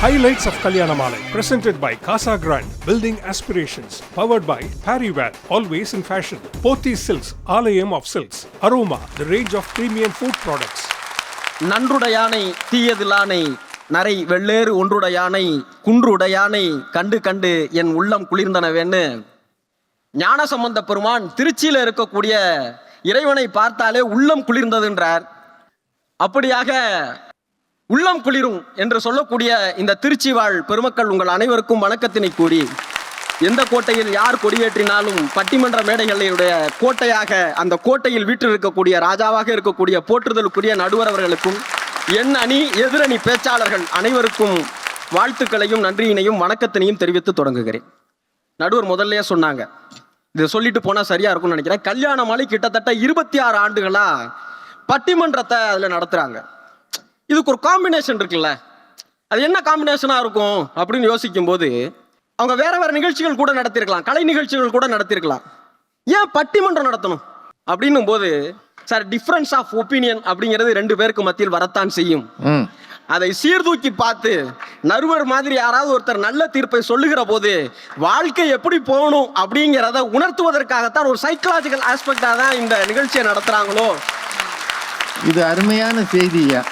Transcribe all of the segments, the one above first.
Highlights of Kalyanamala, presented by Casa Grande, building aspirations, powered by Pariware, always in fashion. Pothi Silks, Alayam of Silks, Aroma, the range of premium food products. நன்றுடையானை தீயதிலானை நரை வெள்ளேறு ஒன்றுடையானை குன்றுடையானை கண்டு கண்டு என் உள்ளம் குளிர்ந்தனவேன்னு ஞானசம்பந்த பெருமான் திருச்சியில இருக்கக்கூடிய இறைவனை பார்த்தாலே உள்ளம் குளிர்ந்ததுன்றார். அப்படியாக உள்ளம் குளிரும் என்று சொல்லக்கூடிய இந்த திருச்சி வாழ் பெருமக்கள் உங்கள் அனைவருக்கும் வணக்கத்தினை கூறி, எந்த கோட்டையில் யார் கொடியேற்றினாலும் பட்டிமன்ற மேடைகளுடைய கோட்டையாக அந்த கோட்டையில் வீற்றிருக்கக்கூடிய ராஜாவாக இருக்கக்கூடிய போற்றுதலுக்குரிய நடுவர் அவர்களுக்கும் என் அணி எதிரணி பேச்சாளர்கள் அனைவருக்கும் வாழ்த்துக்களையும் நன்றியினையும் வணக்கத்தினையும் தெரிவித்து தொடங்குகிறேன். நடுவர் முதல்லயே சொன்னாங்க, இதை சொல்லிட்டு போனால் சரியா இருக்கும்னு நினைக்கிறேன். கல்யாணமாலை கிட்டத்தட்ட 26 ஆண்டுகளா பட்டிமன்றத்தை அதில் நடத்துறாங்க. இதுக்கு ஒரு காம்பினேஷன் இருக்குல்ல, அது என்ன காம்பினேஷனா இருக்கும் அப்படின்னு யோசிக்கும் போது அவங்க வேற வேற நிகழ்ச்சிகள் கூட நடத்திருக்கலாம், கலை நிகழ்ச்சிகள் கூட நடத்திருக்கலாம். ஏன் பட்டிமன்றம் நடத்தணும் அப்படின்னும் போது, சார் டிஃபரன்ஸ் ஆஃப் ஒப்பீனியன் அப்படிங்கிறது 2 பேருக்கு மத்தியில் வரத்தான் செய்யும். அதை சீர்தூக்கி பார்த்து நடுவர் மாதிரி யாராவது ஒருத்தர் நல்ல தீர்ப்பை சொல்லுகிற போது வாழ்க்கை எப்படி போகணும் அப்படிங்கிறத உணர்த்துவதற்காகத்தான் ஒரு சைக்கலாஜிக்கல் ஆஸ்பெக்டாக தான் இந்த நிகழ்ச்சியை நடத்துறாங்களோ. இது அருமையான செய்தியா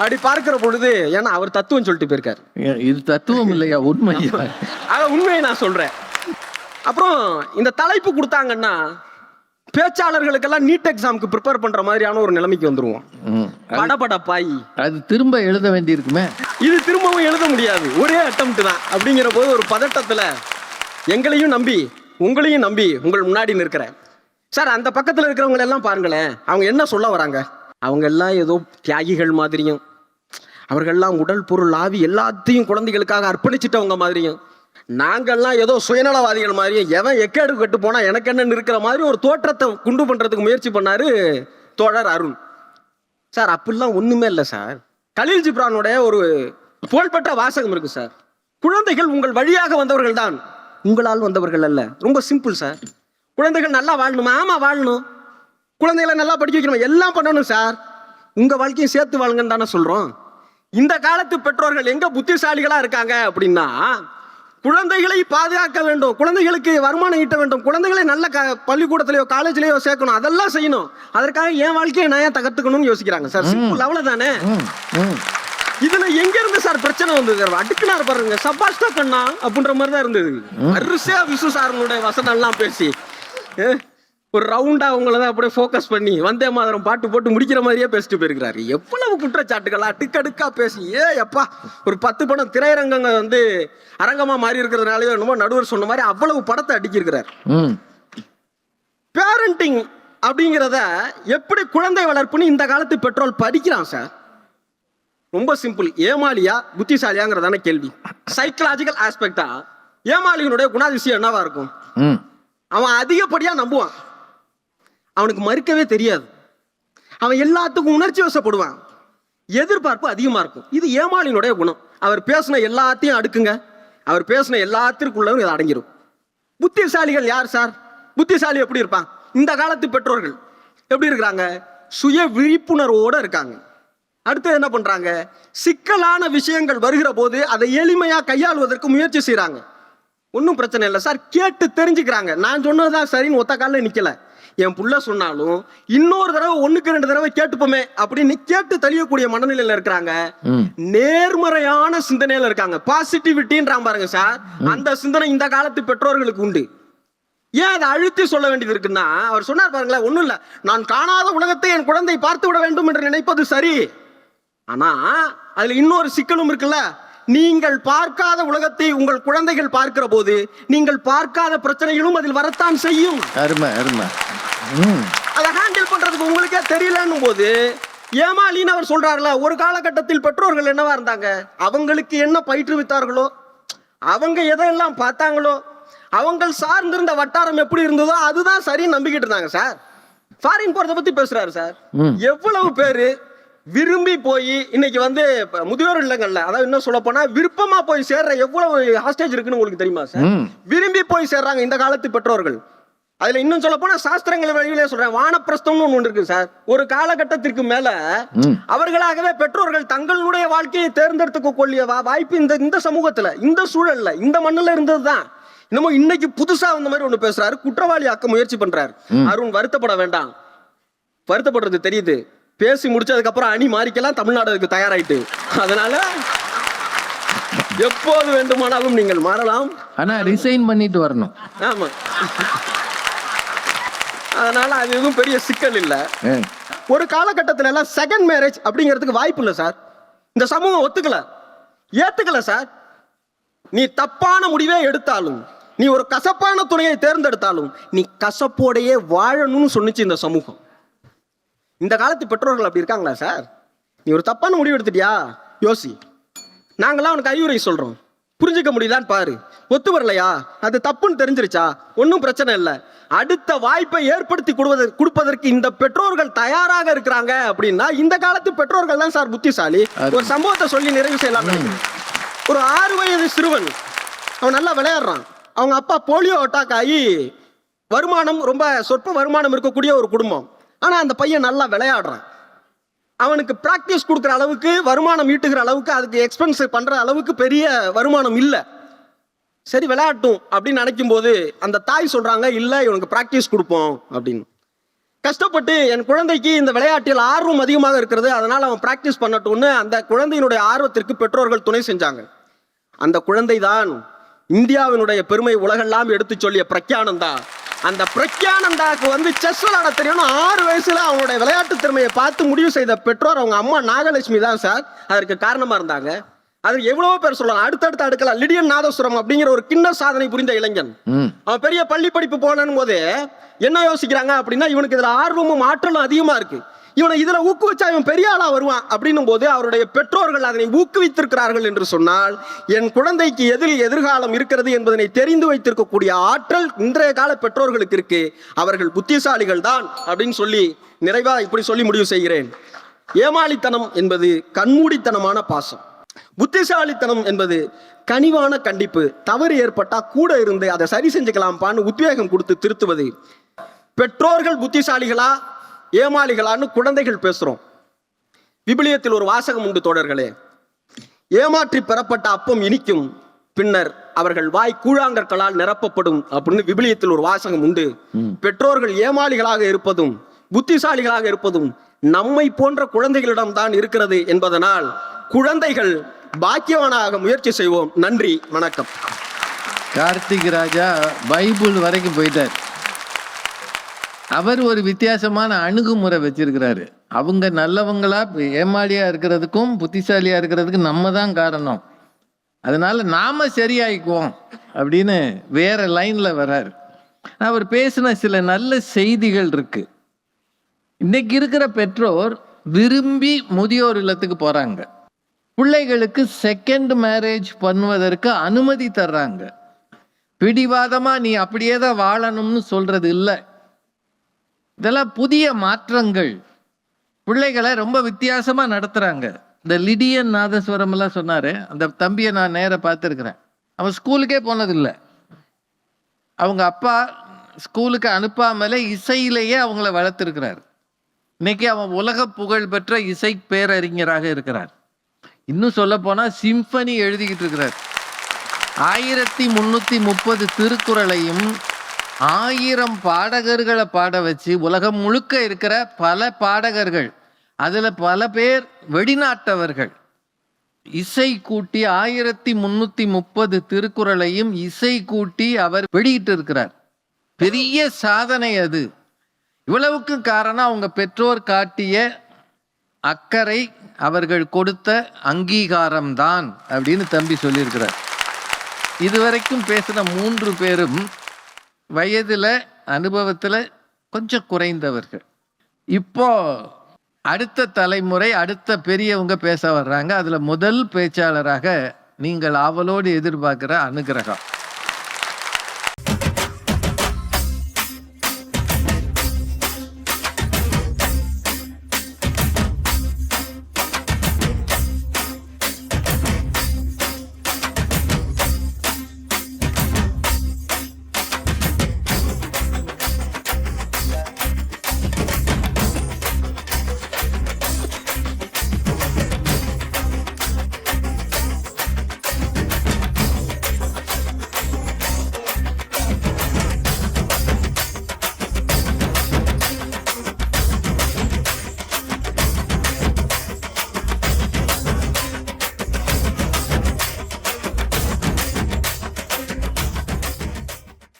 அப்படி பார்க்கிற பொழுது, ஏன்னா அவர் தத்துவம் சொல்லிட்டு போயிருக்காரு. இது தத்துவம் இல்லையா, உண்மையா? உண்மையை நான் சொல்றேன். அப்புறம் இந்த தலைப்பு கொடுத்தாங்கன்னா பேச்சாளர்களுக்கெல்லாம் நீட் எக்ஸாமுக்கு ப்ரிப்பேர் பண்ற மாதிரியான ஒரு நிலைமைக்கு வந்துருவோம். படபடப்பாய் அது திரும்ப எழுத வேண்டி இருக்குமே. இது திரும்பவும் எழுத முடியாது, ஒரே அட்டம்ப்ட் தான். அப்படிங்கிற போது ஒரு பதட்டத்துல எங்களையும் நம்பி உங்களையும் நம்பி உங்கள் முன்னாடி நிற்கிறேன். சார் அந்த பக்கத்துல இருக்கிறவங்க எல்லாம் பாருங்களேன், அவங்க என்ன சொல்ல வராங்க? அவங்க எல்லாம் ஏதோ தியாகிகள் மாதிரியும், அவர்கள்லாம் உடல் பொருள் ஆவி எல்லாத்தையும் குழந்தைகளுக்காக அர்ப்பணிச்சிட்டவங்க மாதிரியும், நாங்கள்லாம் ஏதோ சுயநலவாதிகள் மாதிரியும், எவன் எக்கேடு கட்டு போனா எனக்கு என்னன்னு இருக்கிற மாதிரி ஒரு தோற்றத்தை குண்டு பண்றதுக்கு முயற்சி பண்ணாரு தோழர் அருண். சார் அப்படிலாம் ஒண்ணுமே இல்லை சார். கலீல் ஜிப்ரானுடைய ஒரு புகழ்பெற்ற வாசகம் இருக்கு சார், குழந்தைகள் உங்கள் வழியாக வந்தவர்கள் தான், உங்களால் வந்தவர்கள் அல்ல. ரொம்ப சிம்பிள் சார். குழந்தைகள் நல்லா வாழணுமா? ஆமா வாழணும். குழந்தைகளை நல்லா படிக்க வைக்கணும், எல்லாம் பண்ணணும் சார். உங்க வாழ்க்கையும் சேர்த்து வாழுங்கன்னு தானே சொல்றோம். இந்த காலத்து பெற்றோர்கள் எங்க புத்திசாலிகளா இருக்காங்க அப்படின்னா, குழந்தைகளை பாதுகாக்க வேண்டும், குழந்தைகளுக்கு வருமானம் ஈட்ட வேண்டும், குழந்தைகளை நல்ல பள்ளிக்கூடத்திலேயோ காலேஜ்லயோ சேர்க்கணும், அதெல்லாம் செய்யணும். அதற்காக என் வாழ்க்கையை நான் ஏன் தகர்த்துக்கணும்னு யோசிக்கிறாங்க சார். சிம்பிள், அவ்வளவுதானே. இதுல எங்க இருந்து சார் பிரச்சனை வந்தது? அடுக்குனார் பாருங்க, சபாஷ்டா கண்ணா அப்படின்ற மாதிரி தான் இருந்தது. வரிசையா விசு சாரனுடைய வசனம் எல்லாம் பேசி ஒரு ரவுண்டா அவங்களதான் அப்படியே ஃபோக்கஸ் பண்ணி வந்தே மாதரம் பாட்டு போட்டு முடிக்கிற மாதிரியே பேசிட்டு போயிருக்கிறாரு. எவ்வளவு குற்றச்சாட்டுகளா அடுக்கடுக்கா பேசி, எப்பா ஒரு 10 படம் திரையரங்கங்க அரங்கமா மாறி இருக்கிறதுனாலயோ என்னமோ நடுவர் சொன்ன மாதிரி அவ்வளவு படத்தை அடிக்கிருக்கிறார். பேரண்டிங் அப்படிங்கிறத எப்படி குழந்தை வளர்ப்புன்னு இந்த காலத்து பெற்றோர் படிக்கிறான் சார். ரொம்ப சிம்பிள். ஏமாளியா புத்திசாலியாங்கிறதான கேள்வி. சைக்கலாஜிக்கல் ஆஸ்பெக்டா ஏமாளியினுடைய குணாதிசயம் என்னவா இருக்கும்? அவன் அதிகப்படியா நம்புவான், அவனுக்கு மறுக்கவே தெரியாது, அவன் எல்லாத்துக்கும் உணர்ச்சி வசப்படுவான், எதிர்பார்ப்பு அதிகமா இருக்கும். இது ஏமாளியினுடைய குணம். அவர் பேசின எல்லாத்தையும் அடுக்குங்க, அவர் பேசின எல்லாத்திற்குள்ளவும் இது அடங்கிடும். புத்திசாலிகள் யார் சார்? புத்திசாலி எப்படி இருப்பான்? இந்த காலத்து பெற்றோர்கள் எப்படி இருக்கிறாங்க? சுய விழிப்புணர்வோட இருக்காங்க. அடுத்து என்ன பண்றாங்க? சிக்கலான விஷயங்கள் வருகிற போது அதை எளிமையா கையாளுவதற்கு முயற்சி செய்யறாங்க. ஒன்றும் பிரச்சனை இல்லை சார், கேட்டு தெரிஞ்சுக்கிறாங்க. நான் சொன்னதுதான் சரின்னு ஒத்த காலில் நிக்கல, என் புள்ள சொன்னாலும் இன்னொரு தடவை 1க்கு 2 தடவை கேட்டுப்போமே அப்படின்னு கேட்டு தெளியக்கூடிய மனநிலையில இருக்கிறாங்க. நேர்மறையான சிந்தனையில இருக்காங்க. பாசிட்டிவிட்டின்றான் பாருங்க சார், அந்த சிந்தனை இந்த காலத்து பெற்றோர்களுக்கு உண்டு. ஏன் அதை அழுத்தி சொல்ல வேண்டியது இருக்குன்னா, அவர் சொன்னார் பாருங்களேன், ஒண்ணும் இல்ல, நான் காணாத உலகத்தை என் குழந்தை பார்த்து விட வேண்டும் என்று நினைப்பது சரி. ஆனா அதுல இன்னொரு சிக்கலும் இருக்குல்ல. நீங்கள் பார்க்காத உலகத்தை உங்கள் குழந்தைகள் பார்க்கிற போது நீங்கள் பார்க்காத பிரச்சனைகளும் அதில் வரத்தான் செய்யும். அதை ஹேண்டில் பண்றதுக்கு உங்களுக்கே தெரியலன்னும் போது ஏமாளின்னு அவர் சொல்றாருல. ஒரு காலகட்டத்தில் பெற்றோர்கள் என்னவா இருந்தாங்க? அவங்களுக்கு என்ன பயிற்றுவித்தார்களோ, அவங்க எதையெல்லாம் பார்த்தாங்களோ, அவங்க சார்ந்திருந்த வட்டாரம் எப்படி இருந்ததோ அதுதான் சரின்னு நம்பிக்கிட்டு இருந்தாங்க சார். ஃபாரின் போறதை பத்தி பேசுறாரு சார். எவ்வளவு பேரு விரும்பி போய் இன்னைக்கு முதியோர் இல்லங்கள்ல, அதாவது என்ன சொல்ல போனா விருப்பமா போய் சேர்ற எவ்வளவு ஹாஸ்டேஜ் இருக்குன்னு உங்களுக்கு தெரியுமா சார்? விரும்பி போய் சேர்றாங்க இந்த காலத்து பெற்றோர்கள். அதுல இன்னும் சொல்ல போனா சாஸ்திரங்கள் வழியிலே சொல்றேன், வானப்பிரஸ்தம்னு ஒண்ணு இருக்கு சார். ஒரு காலகட்டத்திற்கு மேல அவர்களாகவே பெற்றோர்கள் தங்களுடைய வாழ்க்கையை தேர்ந்தெடுத்துக்கூடிய வாய்ப்பு இந்த சமூகத்துல, இந்த சூழல்ல, இந்த மண்ணுல இருந்ததுதான். இன்னமும் இன்னைக்கு புதுசா வந்த மாதிரி ஒண்ணு பேசுறாரு, குற்றவாளி ஆக்க முயற்சி பண்றாரு. அருண் வருத்தப்பட வேண்டாம், வருத்தப்படுறது தெரியுது. பேசி முடிச்சதுக்கு அப்புறம் அணி மாறிக்கலாம், தமிழ்நாடு அதுக்கு தயாராயிட்டு. அதனால எப்போது வேண்டுமானாலும் நீங்கள் மாறலாம், ஆனா ரிசைன் பண்ணிட்டு வரணும். ஆமா, அதனால அது எதுவும் பெரிய சிக்கல் இல்ல. ஒரு காலகட்டத்தில் எல்லாம் செகண்ட் மேரேஜ் அப்படிங்கிறதுக்கு வாய்ப்பு இல்லை சார். இந்த சமூகம் ஒத்துக்கல, ஏத்துக்கல சார். நீ தப்பான முடிவே எடுத்தாலும், நீ ஒரு கசப்பான துணையை தேர்ந்தெடுத்தாலும், நீ கசப்போடையே வாழணும்னு சொன்னிச்சு இந்த சமூகம். இந்த காலத்து பெற்றோர்கள் அப்படி இருக்காங்களா சார்? நீ ஒரு தப்பான முடிவு எடுத்துட்டியா, யோசி, நாங்களாம் உனக்கு அறிவுரை சொல்றோம், புரிஞ்சுக்க முடியலான்னு பாரு. ஒத்து வரலையா, அது தப்புன்னு தெரிஞ்சிருச்சா, ஒன்றும் பிரச்சனை இல்லை, அடுத்த வாய்ப்பை ஏற்படுத்தி கொடுப்பதற்கு இந்த பெற்றோர்கள் தயாராக இருக்கிறாங்க அப்படின்னா இந்த காலத்து பெற்றோர்கள் தான் சார் புத்திசாலி. ஒரு சம்பவத்தை சொல்லி நிறைவு செய்யலாம். ஒரு 6 வயது சிறுவன், அவன் நல்லா விளையாடுறான். அவங்க அப்பா போலியோ அட்டாக் ஆகி வருமானம் ரொம்ப சொற்ப வருமானம் இருக்கக்கூடிய ஒரு குடும்பம். ஆனா அந்த பையன் நல்லா விளையாடுறான். அவனுக்கு பிராக்டிஸ் கொடுக்குற அளவுக்கு, வருமானம் ஈட்டுகிற அளவுக்கு, அதுக்கு எக்ஸ்பென்ஸ் பண்ற அளவுக்கு பெரிய வருமானம் இல்லை. சரி விளையாட்டும் அப்படின்னு நினைக்கும் போது அந்த தாய் சொல்றாங்க, இல்லை இவனுக்கு பிராக்டிஸ் கொடுப்போம் அப்படின்னு. கஷ்டப்பட்டு என் குழந்தைக்கு இந்த விளையாட்டில் ஆர்வம் அதிகமாக இருக்கிறது, அதனால் அவன் பிராக்டிஸ் பண்ணட்டும்னு அந்த குழந்தையினுடைய ஆர்வத்திற்கு பெற்றோர்கள் துணை செஞ்சாங்க. அந்த குழந்தை தான் இந்தியாவினுடைய பெருமை உலகெல்லாம் எடுத்து சொல்லிய பிரக்யானந்தா. அந்த பிரக்யானந்தாவுக்கு செஸ் விளையாட தெரியும்னு 6 வயசுல அவனுடைய விளையாட்டு திறமையை பார்த்து முடிவு செய்த பெற்றோர் அவங்க அம்மா நாகலட்சுமி தான் சார் அதற்கு காரணமா இருந்தாங்க. அது எவ்வளவோ பேர் சொல்லலாம், அடுத்தடுத்து அடுக்கலாம். லிடியன் நாதஸ்வரம் அப்படிங்கிற ஒரு கிண்ண சாதனை புரிந்த இளைஞன், அவன் பெரிய பள்ளி படிப்பு போனன்னு போது என்ன யோசிக்கிறாங்க அப்படின்னா, இவனுக்கு இதுல ஆர்வமும் ஆற்றலும் அதிகமா இருக்கு, இவனை இதுல ஊக்குவிச்சா இவன் பெரிய ஆளா வருவான் அப்படின்னும் போது அவருடைய பெற்றோர்கள் அதனை ஊக்குவித்திருக்கிறார்கள் என்று சொன்னால், என் குழந்தைக்கு எதிர்காலம் இருக்கிறது என்பதனை தெரிந்து வைத்திருக்கக்கூடிய ஆற்றல் இன்றைய கால பெற்றோர்களுக்கு இருக்கு. அவர்கள் புத்திசாலிகள் தான் அப்படின்னு சொல்லி நிறைவா இப்படி சொல்லி முடிவு செய்கிறேன். ஏமாளித்தனம் என்பது கண்மூடித்தனமான பாசம், புத்திசாலித்தனம் என்பது கனிவான கண்டிப்பு, தவறு ஏற்பட்டா கூட இருந்து அதை சரி செஞ்சுக்கலாம்பான்னு உத்வேகம் கொடுத்து திருத்துவது. பெற்றோர்கள் புத்திசாலிகளா ஏமாளிகளான்னு குழந்தைகள் பேசுறோம். விபிலியத்தில் ஒரு வாசகம் உண்டு தோழர்களே, ஏமாற்றி பெறப்பட்ட அப்பம் இனிக்கும், பின்னர் அவர்கள் வாய் கூழாங்கற்களால் நிரப்பப்படும் அப்படின்னு விபிலியத்தில் ஒரு வாசகம் உண்டு. பெற்றோர்கள் ஏமாளிகளாக இருப்பதும் புத்திசாலிகளாக இருப்பதும் நம்மை போன்ற குழந்தைகளிடம் தான் இருக்கிறது என்பதனால் குழந்தைகள் பாக்கியவானாக முயற்சி செய்வோம். நன்றி, வணக்கம். கார்த்திக் ராஜா பைபிள் வரைக்கும் போயிட்டார். அவர் ஒரு வித்தியாசமான அணுகுமுறை வச்சிருக்கிறாரு. அவங்க நல்லவங்களா ஏமாளியா இருக்கிறதுக்கும் புத்திசாலியா இருக்கிறதுக்கும் நம்ம தான் காரணம், அதனால நாம சரியாயிக்குவோம் அப்படின்னு வேற லைன்ல வர்றாரு. அவர் பேசின சில நல்ல செய்திகள் இருக்கு. இன்னைக்கு இருக்கிற பெற்றோர் விரும்பி முதியோர் இல்லத்துக்கு போறாங்க, பிள்ளைகளுக்கு செகண்ட் மேரேஜ் பண்ணுவதற்கு அனுமதி தர்றாங்க. பிடிவாதமா நீ அப்படியே தான் வாழணும்னு சொல்றது இல்லை. இதெல்லாம் புதிய மாற்றங்கள். பிள்ளைகளை ரொம்ப வித்தியாசமா நடத்துறாங்க. இந்த லிடியன் நாதஸ்வரம் எல்லாம் சொன்னாரு, அந்த தம்பியை நான் நேர பார்த்துருக்கிறேன். அவன் ஸ்கூலுக்கே போனதில்லை. அவங்க அப்பா ஸ்கூலுக்கு அனுப்பாமலே இசையிலேயே அவங்கள வளர்த்துருக்கிறார். இன்னைக்கு அவன் உலக புகழ் பெற்ற இசை பேரறிஞராக இருக்கிறார். இன்னும் சொல்ல போனா சிம்பனி எழுதிக்கிட்டு இருக்கிறார். 1330 திருக்குறளையும் 1000 பாடகர்களை பாட வச்சு உலகம் முழுக்க இருக்கிற பல பாடகர்கள், அதுல பல பேர் வெளிநாட்டவர்கள், இசை கூட்டி 1330 திருக்குறளையும் இசை கூட்டி அவர் வெளியிட்டு இருக்கிறார். பெரிய சாதனை அது. இவ்வளவுக்கு காரணம் அவங்க பெற்றோர் காட்டிய அக்கறை, அவர்கள் கொடுத்த அங்கீகாரம்தான் அப்படின்னு தம்பி சொல்லியிருக்கிறார். இதுவரைக்கும் பேசின 3 பேரும் வயதுல அனுபவத்துல கொஞ்சம் குறைந்தவர்கள். இப்போ அடுத்த தலைமுறை, அடுத்த பெரியவங்க பேச வர்றாங்க. அதுல முதல் பேச்சாளராக நீங்கள் ஆவலோடு எதிர்பார்க்கிற அனுகிரகம்.